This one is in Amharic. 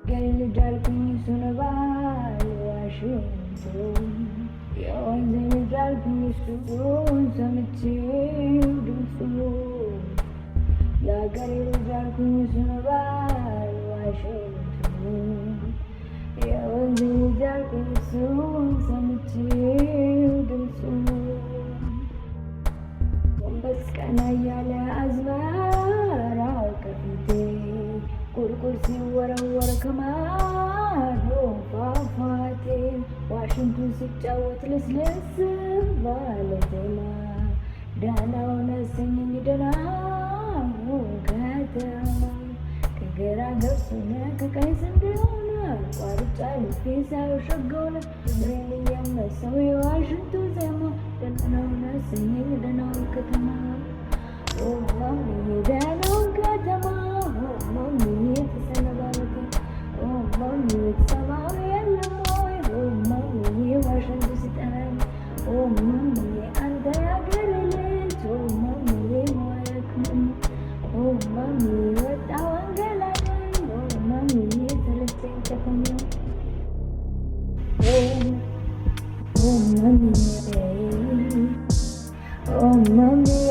Gelin dalgın sunu var Washington. Yolun dalgın sunu sanatçıydım sunu. Ya gelin dalgın sunu var Washington. Yolun dalgın sunu sanatçıydım sunu. Beskana yale azmara kafite kurkur ሲወረወር ከማዶ ፏፏቴ ዋሽንቱን ሲጫወት ልስልስ ባለ ዜማ ዳናው ነሰኘኝ ደናው ከተማ ከግራ ገብሱነ ከቀኝ ስንዴሆነ ቋርጫ ልቤ ሳይሸገውነ እግሬን እያመሰው የዋሽንቱ ዜማ ደናው ነሰኘኝ ደናው ከተማ ማምዬ ደናው ከተማ ማምዬ ተሰነባበተ ማምዬ ተሰማው የለም ወይ ማምዬ ዋሽንቱ ሲጠራኝ ማምዬ አንተ ያገር ልጅ ማምዬ ሞያክም ማምዬ ወጣ ወንገላገኝ ማምዬ ተለቸኝ ከተማ ማምዬ